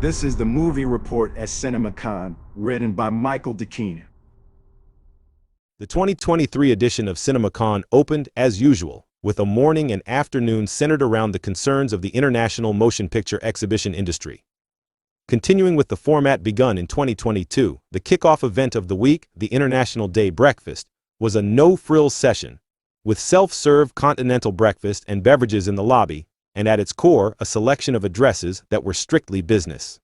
This is the movie report at CinemaCon, written by Michael DeKeenan. The 2023 edition of CinemaCon opened, as usual, with a morning and afternoon centered around the concerns of the international motion picture exhibition industry. Continuing with the format begun in 2022, the kickoff event of the week, the International Day Breakfast, was a no-frills session, with self-serve continental breakfast and beverages in the lobby, and at its core, a selection of addresses that were strictly business.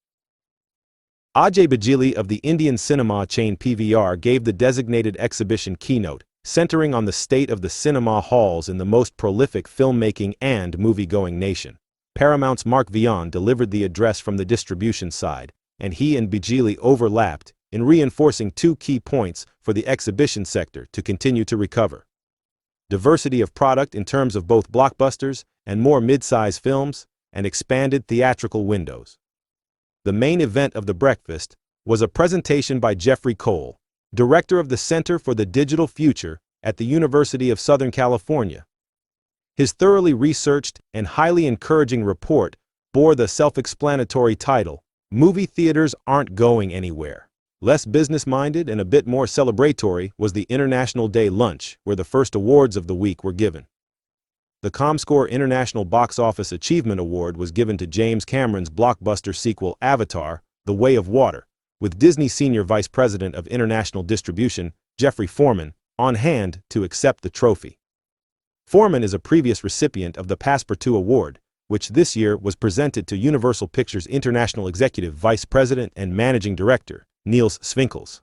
Ajay Bajili of the Indian cinema chain PVR gave the designated exhibition keynote, centering on the state of the cinema halls in the most prolific filmmaking and movie-going nation. Paramount's Mark Vian delivered the address from the distribution side, and he and Bajili overlapped in reinforcing two key points for the exhibition sector to continue to recover: diversity of product in terms of both blockbusters and more mid-size films, and expanded theatrical windows. The main event of the breakfast was a presentation by Jeffrey Cole, director of the Center for the Digital Future at the University of Southern California. His thoroughly researched and highly encouraging report bore the self-explanatory title, "Movie Theaters Aren't Going Anywhere." Less business-minded and a bit more celebratory was the International Day lunch, where the first awards of the week were given. The ComScore International Box Office Achievement Award was given to James Cameron's blockbuster sequel Avatar: The Way of Water, with Disney Senior Vice President of International Distribution, Jeffrey Foreman, on hand to accept the trophy. Foreman is a previous recipient of the Passepartout Award, which this year was presented to Universal Pictures International Executive Vice President and Managing Director, Niels Svinkels.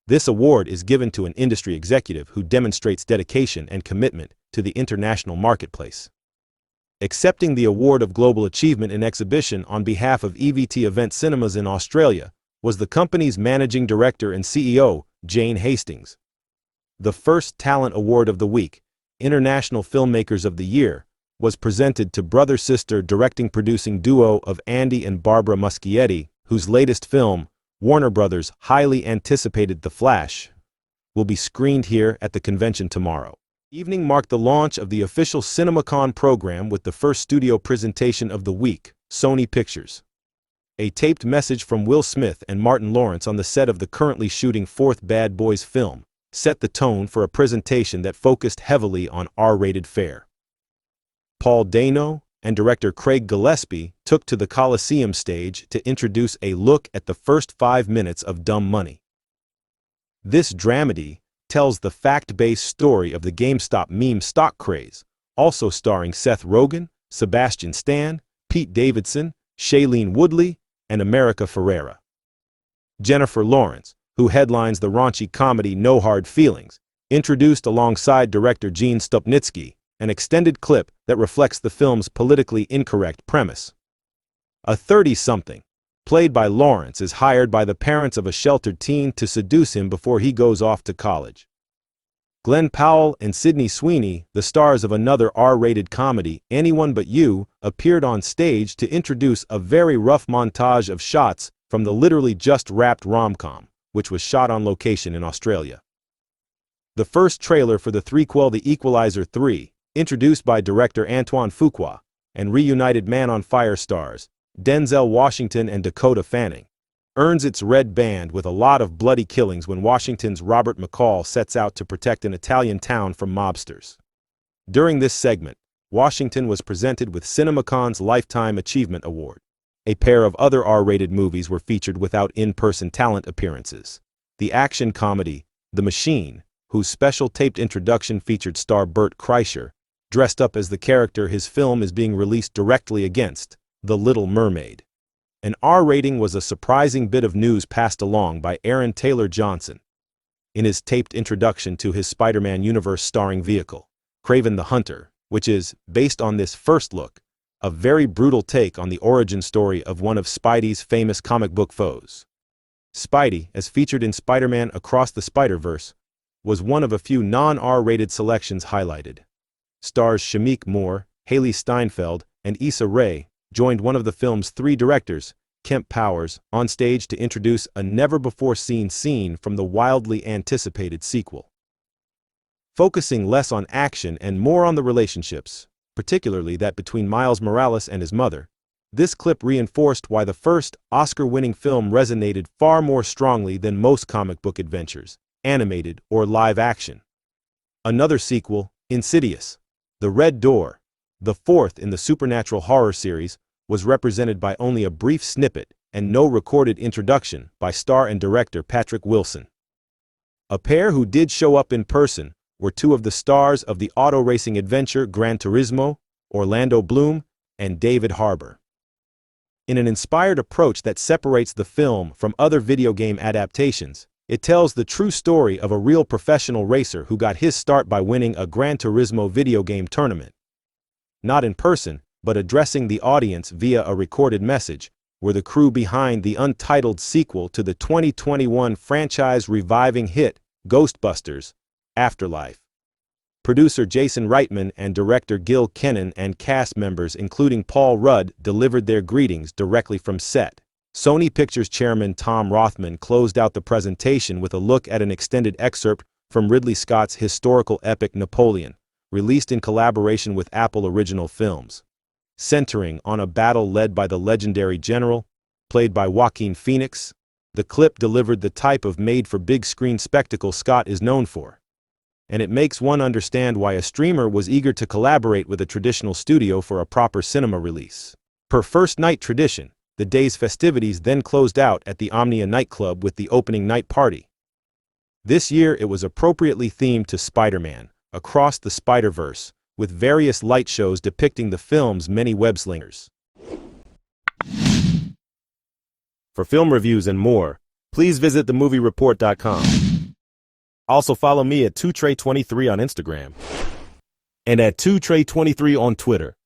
This award is given to an industry executive who demonstrates dedication and commitment to the international marketplace. Accepting the Award of Global Achievement in Exhibition on behalf of EVT Event Cinemas in Australia was the company's managing director and CEO, Jane Hastings. The first Talent Award of the week, International Filmmakers of the Year, was presented to brother-sister directing-producing duo of Andy and Barbara Muschietti, whose latest film, Warner Brothers' highly anticipated The Flash, will be screened here at the convention tomorrow. Evening marked the launch of the official CinemaCon program with the first studio presentation of the week, Sony Pictures. A taped message from Will Smith and Martin Lawrence on the set of the currently shooting fourth Bad Boys film set the tone for a presentation that focused heavily on R-rated fare. Paul Dano and director Craig Gillespie took to the Coliseum stage to introduce a look at the first 5 minutes of Dumb Money. This dramedy tells the fact-based story of the GameStop meme stock craze, also starring Seth Rogen, Sebastian Stan, Pete Davidson, Shailene Woodley, and America Ferrera. Jennifer Lawrence, who headlines the raunchy comedy No Hard Feelings, introduced alongside director Gene Stupnitsky an extended clip that reflects the film's politically incorrect premise. A 30-something, played by Lawrence, is hired by the parents of a sheltered teen to seduce him before he goes off to college. Glen Powell and Sydney Sweeney, the stars of another R-rated comedy, Anyone But You, appeared on stage to introduce a very rough montage of shots from the literally just-wrapped rom-com, which was shot on location in Australia. The first trailer for the threequel The Equalizer 3, introduced by director Antoine Fuqua, and reunited Man on Fire stars Denzel Washington and Dakota Fanning, earns its red band with a lot of bloody killings when Washington's Robert McCall sets out to protect an Italian town from mobsters. During this segment, Washington was presented with CinemaCon's Lifetime Achievement Award. A pair of other R-rated movies were featured without in-person talent appearances. The action comedy, The Machine, whose special taped introduction featured star Bert Kreischer, dressed up as the character his film is being released directly against, The Little Mermaid. An R rating was a surprising bit of news passed along by Aaron Taylor Johnson. In his taped introduction to his Spider-Man universe-starring vehicle, Kraven the Hunter, which is, based on this first look, a very brutal take on the origin story of one of Spidey's famous comic book foes. Spidey, as featured in Spider-Man Across the Spider-Verse, was one of a few non-R-rated selections highlighted. Stars Shameik Moore, Hailee Steinfeld, and Issa Rae joined one of the film's 3 directors, Kemp Powers, on stage to introduce a never-before-seen scene from the wildly anticipated sequel. Focusing less on action and more on the relationships, particularly that between Miles Morales and his mother, This clip reinforced why the first Oscar-winning film resonated far more strongly than most comic book adventures, animated or live action. Another sequel, Insidious, The Red Door, the fourth in the supernatural horror series, was represented by only a brief snippet and no recorded introduction by star and director Patrick Wilson. A pair who did show up in person were two of the stars of the auto racing adventure Gran Turismo, Orlando Bloom and David Harbour. In an inspired approach that separates the film from other video game adaptations, it tells the true story of a real professional racer who got his start by winning a Gran Turismo video game tournament. Not in person, but addressing the audience via a recorded message, were the crew behind the untitled sequel to the 2021 franchise-reviving hit, Ghostbusters: Afterlife. Producer Jason Reitman and director Gil Kenan and cast members including Paul Rudd delivered their greetings directly from set. Sony Pictures chairman Tom Rothman closed out the presentation with a look at an extended excerpt from Ridley Scott's historical epic Napoleon, released in collaboration with Apple Original Films. Centering on a battle led by the legendary general, played by Joaquin Phoenix, the clip delivered the type of made-for-big-screen spectacle Scott is known for. And it makes one understand why a streamer was eager to collaborate with a traditional studio for a proper cinema release. Per first-night tradition, the day's festivities then closed out at the Omnia nightclub with the opening night party. This year it was appropriately themed to Spider-Man, Across the Spider-Verse, with various light shows depicting the film's many web-slingers. For film reviews and more, please visit TheMovieReport.com. Also follow me at 2Trey23 on Instagram and at 2Trey23 on Twitter.